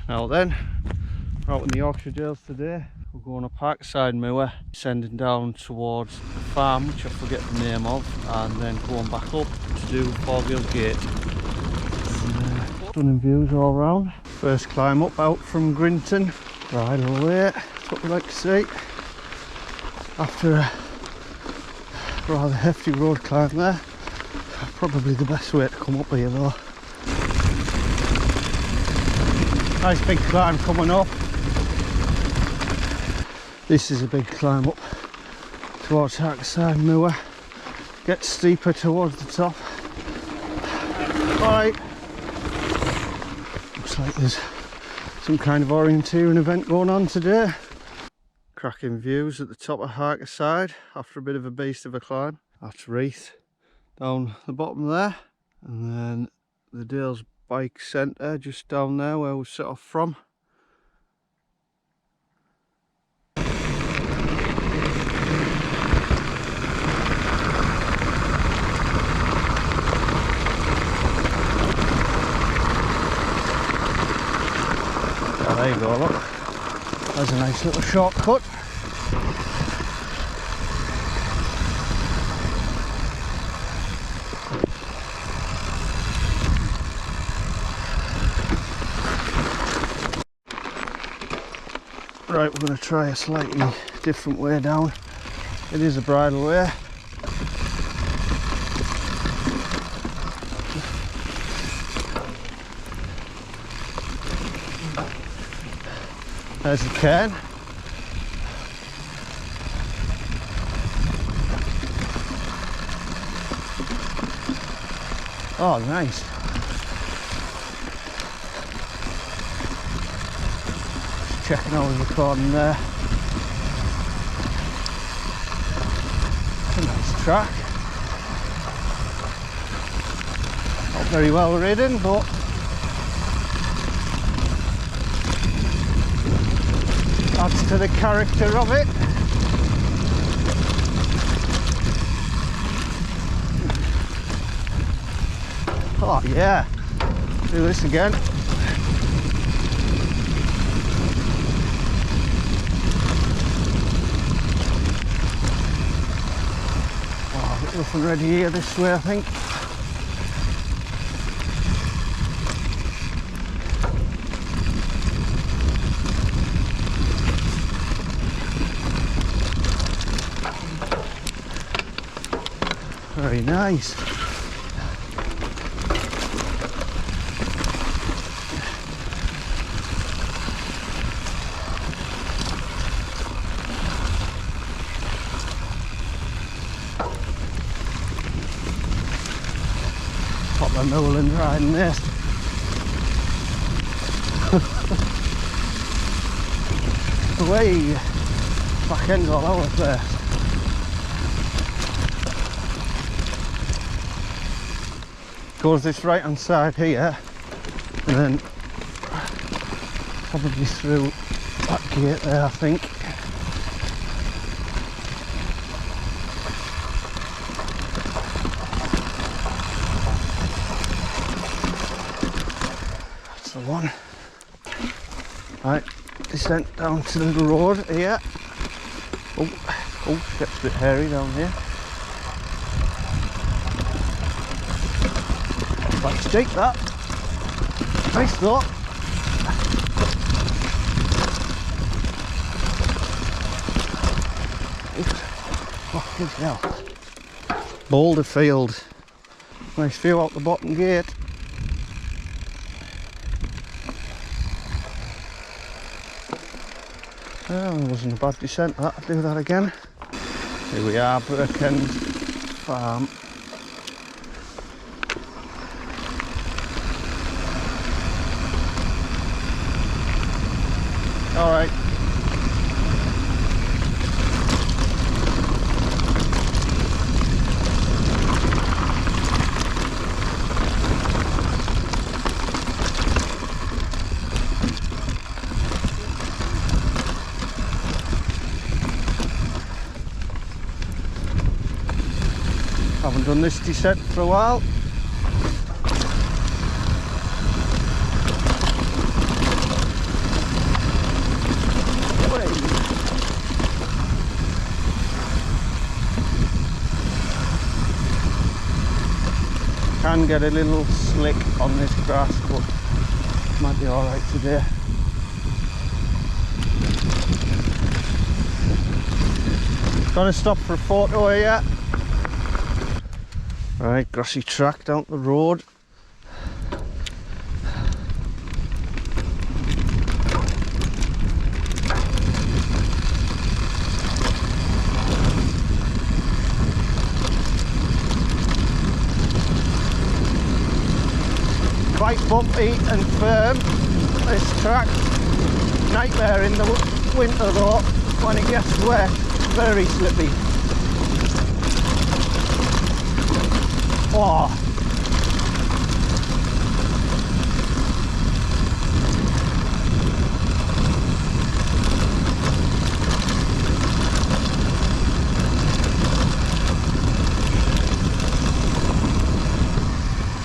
Now then, we're out in the Yorkshire Dales today. We're going up Harkerside Moor, sending down towards the farm, which I forget the name of, and then going back up to do Foregill Gate. Stunning views all round. First climb up out from Grinton, Bridleway. That's what we like to see. After a rather hefty road climb there. Probably the best way to come up here though. Nice big climb coming up. This is a big climb up towards Harkerside Moor. Gets steeper towards the top. Alright. Looks like there's some kind of orienteering event going on today. Cracking views at the top of Harkerside after a bit of a beast of a climb. That's Reith down the bottom there. And then the Dales Bike Centre just down there where we set off from. Oh, there you go, look. There's a nice little shortcut. Right, we're going to try a slightly different way down. It is a bridle way. There's the cairn. Oh, nice. Checking out the recording there. It's a nice track. Not very well ridden, but adds to the character of it. Oh yeah, do this again. Nothing ready here this way, I think. Very nice. Proper Nolan riding this. Way back end all over the place. Goes this right hand side here and then probably through that gate there, I think. That's the one. Right, descent down to the little road here. Oh, gets a bit hairy down here. Quite steep that. Nice though. Oh, good hell. Boulder field. Nice view out the bottom gate. Oh, it wasn't a bad descent that. I'll do that again. Here we are, Birkend Farm. All right. Haven't done this descent for a while. can get a little slick on this grass, but might be alright today. Gonna stop for a photo here. Right, grassy track down the road. Quite bumpy and firm, this track. Nightmare in the winter though, when it gets wet, very slippy. Oh.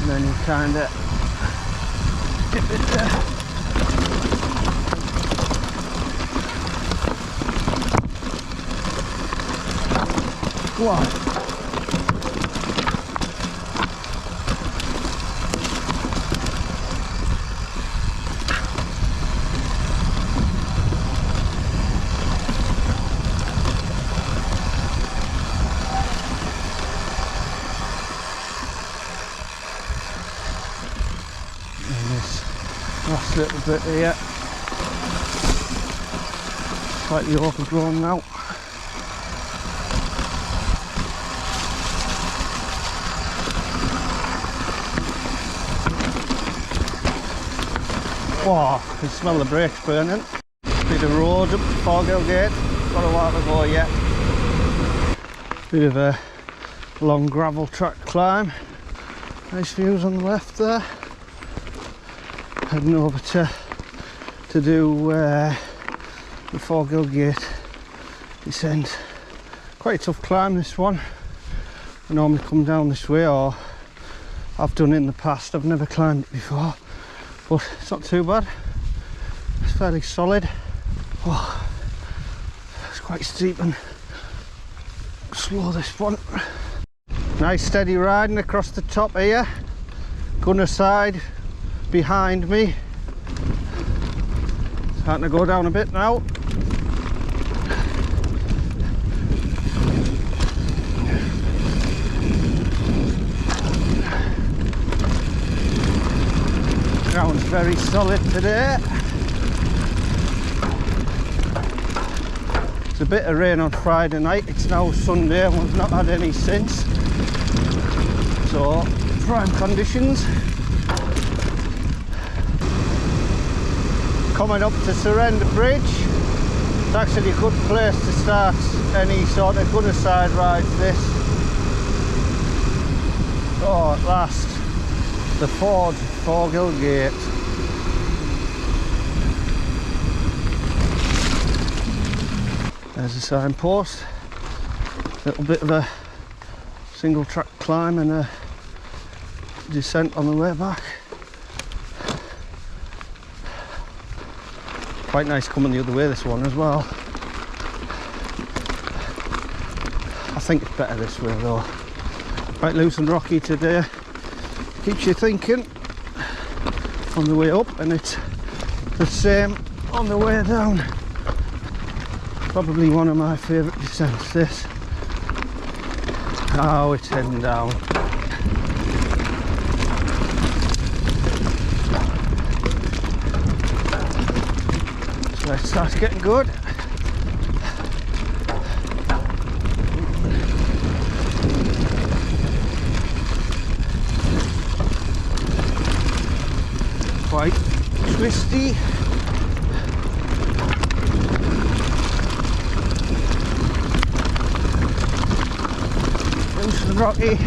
And then you kind of dip it there. Go on. Last little bit here, slightly overgrown now. Oh, I can smell the brakes burning. Bit of road up to Foregill Gate, got a while to go yet. Bit of a long gravel track climb. Nice views on the left there. Heading over to do the Foregill Gate descent. Quite a tough climb this one. I normally come down this way, or I've done it in the past. I've never climbed it before, but it's not too bad. It's fairly solid. Oh, it's quite steep and slow this one. Nice steady riding across the top here. Gunner side behind me. Starting to go down a bit now. Ground's very solid today. It's a bit of rain on Friday night. It's now Sunday and we've not had any since. So, prime conditions. Coming up to Surrender Bridge. It's actually a good place to start any sort of gunner side ride this. Oh, at last, the Foregill Gate. There's a signpost. Little bit of a single track climb and a descent on the way back. Quite nice coming the other way, this one as well. I think it's better this way though. Quite loose and rocky today. Keeps you thinking on the way up, and it's the same on the way down. Probably one of my favourite descents, this. Oh, it's heading down. So it starts getting good. Quite twisty. Loose and rocky.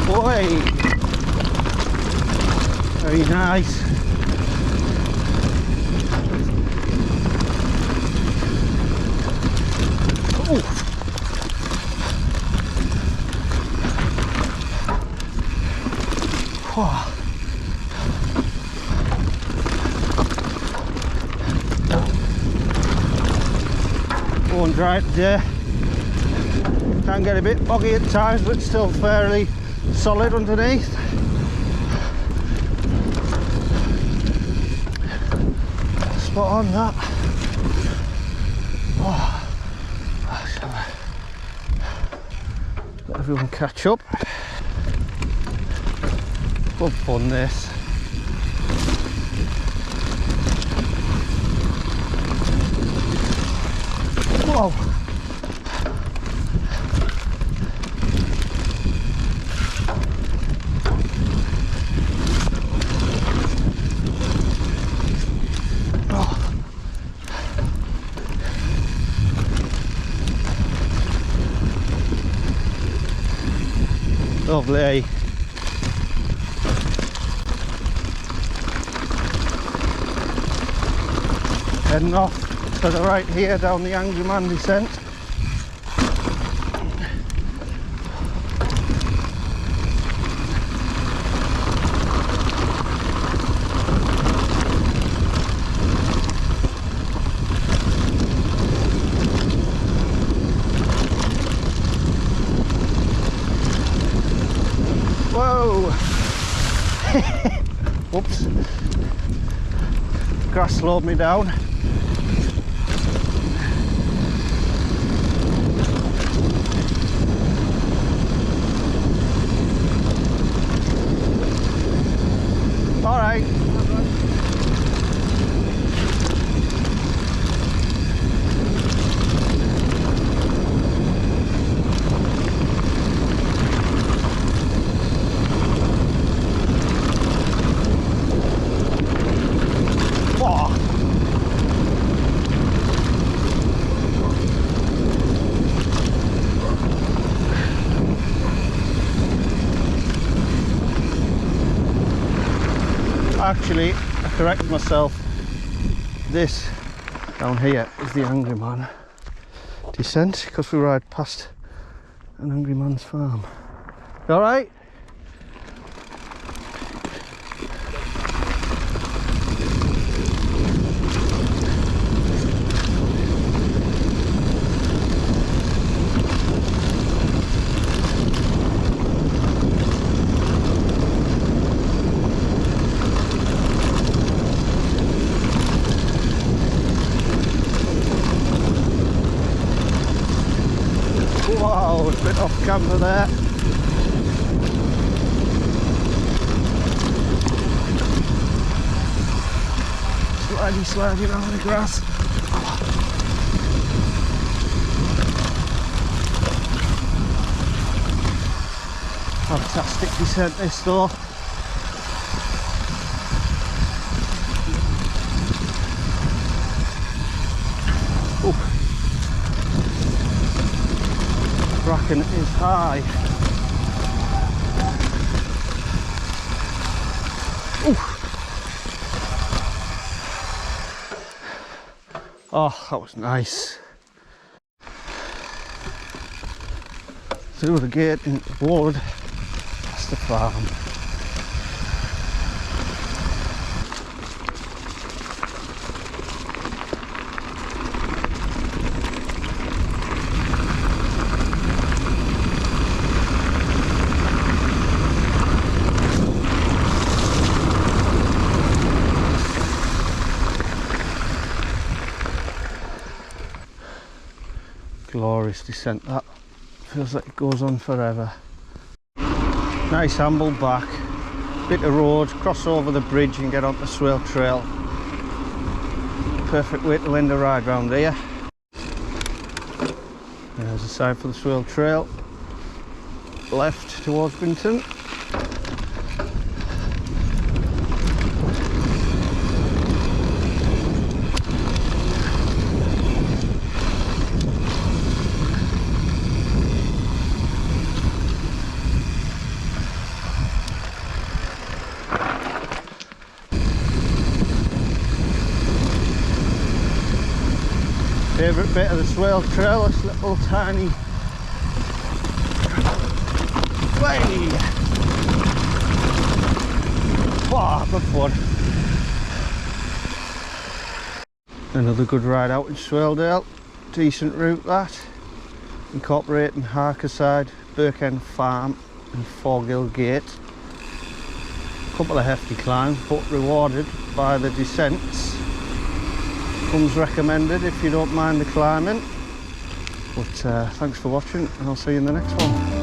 Boy, very nice. Going dry today. Can get a bit boggy at times, but still fairly solid underneath. Spot on that. Shall I let everyone catch up? Good fun this. Whoa! Lovely. Heading off to the right here down the Angry Man descent. Whoa! Whoops. Grass slowed me down. All right. Actually, I correct myself. This down here is the Angry Man descent, because we ride past an Angry Man's farm. You all right? Wow, a bit off camber there. Slidey around the grass. Fantastic descent this though. Bracken is high. Ooh. Oh, that was nice. Through the gate into the wood, that's the farm. Glorious descent that. Feels like it goes on forever. Nice amble back, bit of road, cross over the bridge and get onto the Swale trail. Perfect way to end a ride round here. There's a sign for the Swale trail. Left towards Binton. Favourite bit of the Swale trail, this little tiny way. Wow, good fun. Another good ride out in Swaledale. Decent route that. Incorporating Harkerside, Birkend Farm and Foregill Gate. Couple of hefty climbs, but rewarded by the descents. Comes recommended if you don't mind the climbing. But thanks for watching, and I'll see you in the next one.